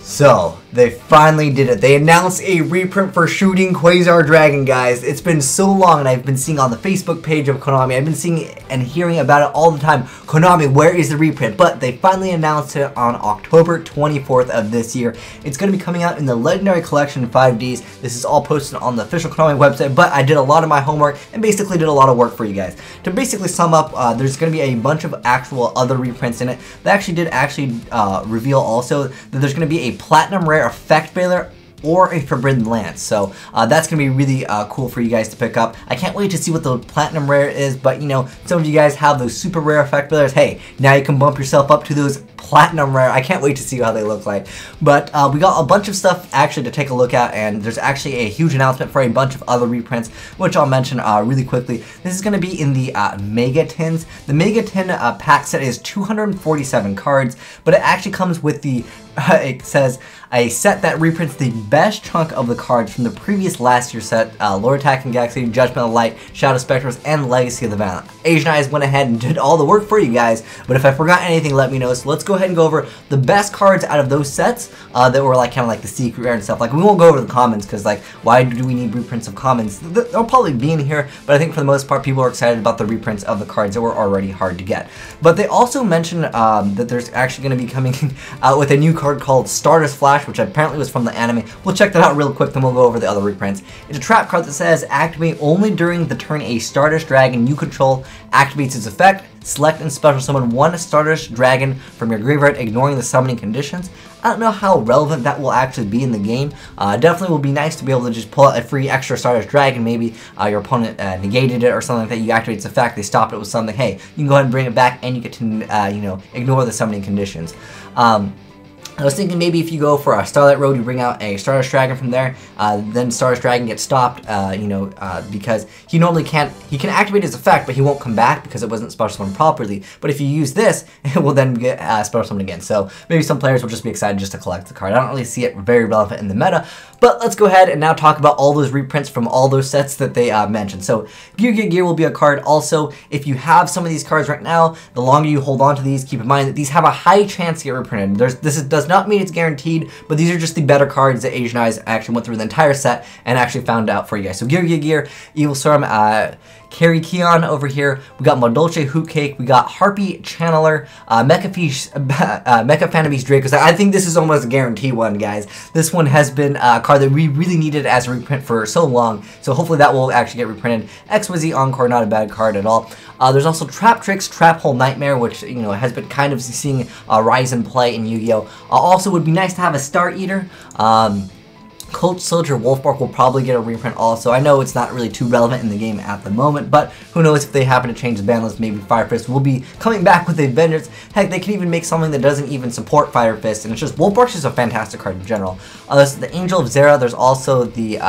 So, they finally did it. They announced a reprint for Shooting Quasar Dragon, guys. It's been so long, and I've been seeing on the Facebook page of Konami, I've been seeing and hearing about it all the time. Konami, where is the reprint? But they finally announced it on October 24th of this year. It's going to be coming out in the Legendary Collection 5Ds. This is all posted on the official Konami website, but I did a lot of my homework and basically did a lot of work for you guys. To basically sum up, there's going to be a bunch of actual other reprints in it. They actually did reveal also that there's going to be a Platinum Rare Effect Veiler or a Forbidden Lance. So that's going to be really cool for you guys to pick up. I can't wait to see what the Platinum Rare is, but you know, some of you guys have those super rare effect Veilers. Hey, now you can bump yourself up to those Platinum Rare. I can't wait to see how they look like. But we got a bunch of stuff actually to take a look at, and there's actually a huge announcement for a bunch of other reprints, which I'll mention really quickly. This is going to be in the Mega Tins. The Mega Tin pack set is 247 cards, but it actually comes with the it says a set that reprints the best chunk of the cards from the previous last year's set, Lord Attacking Galaxy, Judgment of the Light, Shadow Spectres, and Legacy of the Valiant. Azneyes went ahead and did all the work for you guys, but if I forgot anything, let me know. So let's go ahead and go over the best cards out of those sets that were like kind of like the secret rare and stuff. Like, we won't go over the commons because like, why do we need reprints of commons? They'll probably be in here, but I think for the most part people are excited about the reprints of the cards that were already hard to get. But they also mentioned that there's actually going to be coming out with a new card called Stardust Flash, which apparently was from the anime. We'll check that out real quick, then we'll go over the other reprints. It's a trap card that says activate only during the turn a Stardust Dragon you control activates its effect. Select and special summon one Stardust Dragon from your graveyard, ignoring the summoning conditions. I don't know how relevant that will actually be in the game. Definitely will be nice to be able to just pull out a free extra Stardust Dragon. Maybe your opponent negated it or something like that. You activate its effect, they stopped it with something. Hey, you can go ahead and bring it back, and you get to you know, ignore the summoning conditions. I was thinking maybe if you go for a Starlight Road, you bring out a Stardust Dragon from there, then Stardust Dragon gets stopped, you know, because he normally can't, he can activate his effect, but he won't come back because it wasn't special summoned properly. But if you use this, it will then get special summoned again. So maybe some players will just be excited just to collect the card. I don't really see it very relevant in the meta, but let's go ahead and now talk about all those reprints from all those sets that they mentioned. So Gear will be a card. Also, if you have some of these cards right now, the longer you hold on to these, keep in mind that these have a high chance to get reprinted. Does not mean it's guaranteed, but these are just the better cards that Azneyes actually went through the entire set and actually found out for you guys. So Gear, Evil Storm, Carry Keon over here. We got Modolce Hoot Cake. We got Harpy Channeler, Mecha Phantom Draco. I think this is almost a guarantee one, guys. This one has been a card that we really needed as a reprint for so long, so hopefully that will actually get reprinted. XYZ Encore, not a bad card at all. There's also Trap Tricks, Trap Hole Nightmare, which, you know, has been kind of seeing rise in play in Yu-Gi-Oh! Also, would be nice to have a Star Eater. Coach Soldier Wolfbark will probably get a reprint also. I know it's not really too relevant in the game at the moment, but who knows if they happen to change the ban list, maybe Fire Fist will be coming back with a vengeance. Heck, they can even make something that doesn't even support Fire Fist, and it's just, Wolfbark's just a fantastic card in general. This is the Angel of Zera. There's also the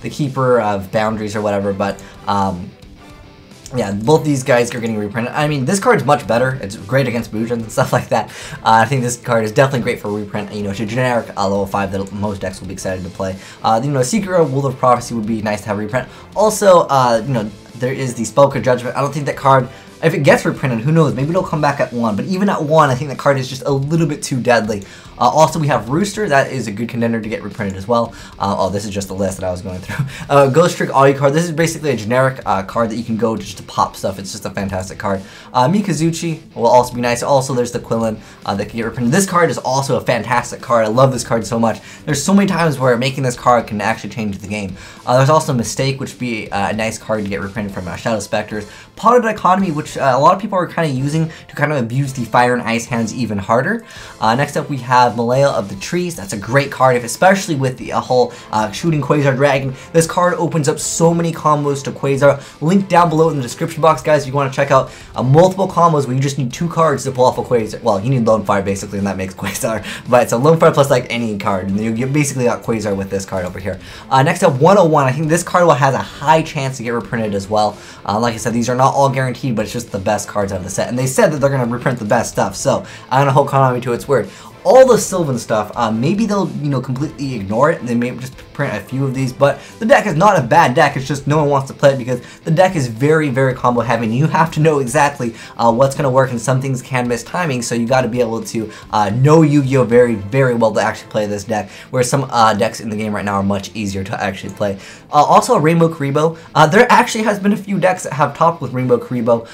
Keeper of Boundaries or whatever, but yeah, both these guys are getting reprinted. I mean, this card is much better. It's great against Bujins and stuff like that. I think this card is definitely great for reprint. You know, it's a generic level 5 that most decks will be excited to play. You know, Secret of Will of Prophecy would be nice to have reprint. Also, you know, there is the Spellcard Judgment. I don't think that card, if it gets reprinted, who knows, maybe it'll come back at 1, but even at 1, I think the card is just a little bit too deadly. Also, we have Rooster. That is a good contender to get reprinted as well. Oh, this is just the list that I was going through. Ghost Trick Audio card. This is basically a generic card that you can go just to pop stuff. It's just a fantastic card. Mikazuchi will also be nice. Also, there's the Quillen that can get reprinted. This card is also a fantastic card. I love this card so much. There's so many times where making this card can actually change the game. There's also Mistake, which would be a nice card to get reprinted from Shadow Spectres. Pot of Dichotomy, which a lot of people are kind of using to kind of abuse the Fire and Ice hands even harder. Next up, we have Malaya of the Trees. That's a great card, especially with the whole Shooting Quasar Dragon. This card opens up so many combos to Quasar. Link down below in the description box, guys, if you want to check out multiple combos where you just need 2 cards to pull off a Quasar. Well, you need Lone Fire basically, and that makes Quasar. But it's a Lone Fire plus like any card, and you basically got Quasar with this card over here. Next up, 101. I think this card has a high chance to get reprinted as well. Like I said, these are not all guaranteed, but it's just the best cards out of the set. And they said that they're going to reprint the best stuff, so I'm going to hold Konami to its word. all the Sylvan stuff. Maybe they'll, you know, completely ignore it, and they may just print a few of these, but the deck is not a bad deck. It's just no one wants to play it because the deck is very, very combo heavy, and you have to know exactly what's going to work, and some things can miss timing, so you got to be able to know Yu-Gi-Oh! Very, very well to actually play this deck, where some decks in the game right now are much easier to actually play. Also, Rainbow Karibo. There actually has been a few decks that have topped with Rainbow Karibo.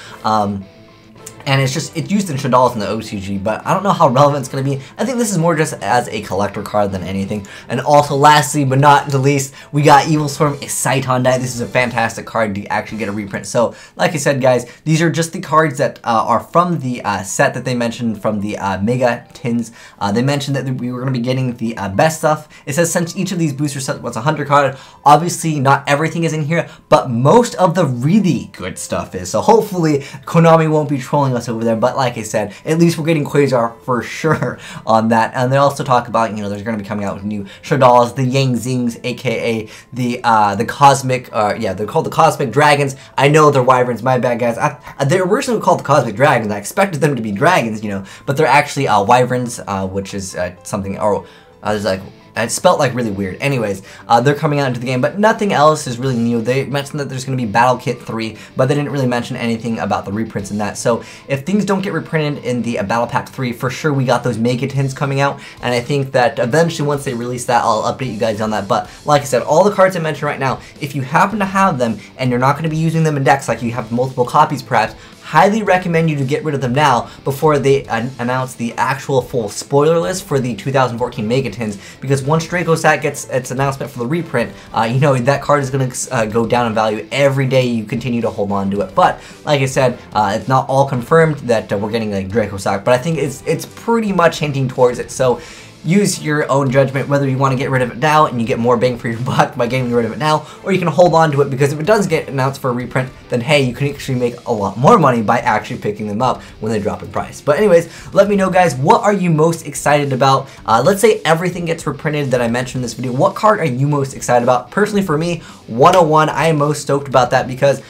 And it's used in Shaddolls in the OCG, but I don't know how relevant it's going to be. I think this is more just as a collector card than anything. And also, lastly but not the least, we got Evil Swarm Exciton Die. This is a fantastic card to actually get a reprint. So, like I said, guys, these are just the cards that are from the set that they mentioned from the Mega Tins. They mentioned that we were going to be getting the best stuff. It says since each of these booster sets was 100 card, obviously not everything is in here, but most of the really good stuff is. So hopefully, Konami won't be trolling us over there, but like I said, at least we're getting Quasar for sure on that. And they also talk about, you know, there's going to be coming out with new Shaddolls, the Yang Zings, aka the Cosmic, yeah, they're called the Cosmic Dragons. I know they're Wyverns, my bad, guys. They were originally called the Cosmic Dragons. I expected them to be dragons, you know, but they're actually Wyverns, which is something, or there's like, it's spelled like really weird. Anyways, they're coming out into the game, but nothing else is really new. They mentioned that there's going to be Battle Kit 3, but they didn't really mention anything about the reprints in that. So if things don't get reprinted in the Battle Pack 3, for sure we got those Mega Tins coming out, and I think that eventually once they release that, I'll update you guys on that. But like I said, all the cards I mentioned right now, if you happen to have them and you're not going to be using them in decks, like you have multiple copies perhaps, highly recommend you to get rid of them now before they announce the actual full spoiler list for the 2014 Mega Tins, because once Dracossack gets its announcement for the reprint, you know, that card is going to go down in value every day you continue to hold on to it. But like I said, it's not all confirmed that we're getting like Dracossack, but I think it's pretty much hinting towards it. So use your own judgment whether you want to get rid of it now and you get more bang for your buck by getting rid of it now, or you can hold on to it, because if it does get announced for a reprint, then hey, you can actually make a lot more money by actually picking them up when they drop in price. But anyways, let me know, guys, what are you most excited about? Let's say everything gets reprinted that I mentioned in this video. What card are you most excited about? Personally, for me, 101, I am most stoked about that, because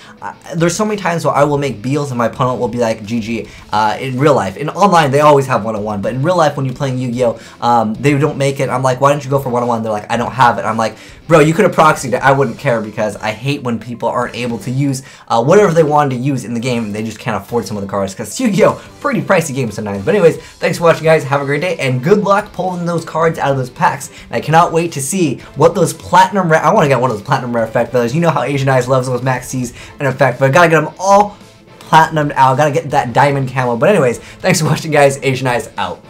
there's so many times where I will make Beals and my opponent will be like GG. In real life, in online they always have 101, but in real life when you're playing Yu-Gi-Oh, they don't make it. I'm like, why don't you go for 101? They're like, I don't have it. I'm like, bro, you could have proxied it. I wouldn't care, because I hate when people aren't able to use whatever they wanted to use in the game. They just can't afford some of the cards, because Yu-Gi-Oh, pretty pricey game sometimes. But anyways, thanks for watching, guys. Have a great day, and good luck pulling those cards out of those packs. And I cannot wait to see what those platinum rare, I want to get one of those platinum rare effect fellas. You know how Asian Eyes loves those Max C's and effect, but I gotta get them all platinumed out. Gotta get that diamond camo. But anyways, thanks for watching, guys. Asian Eyes out.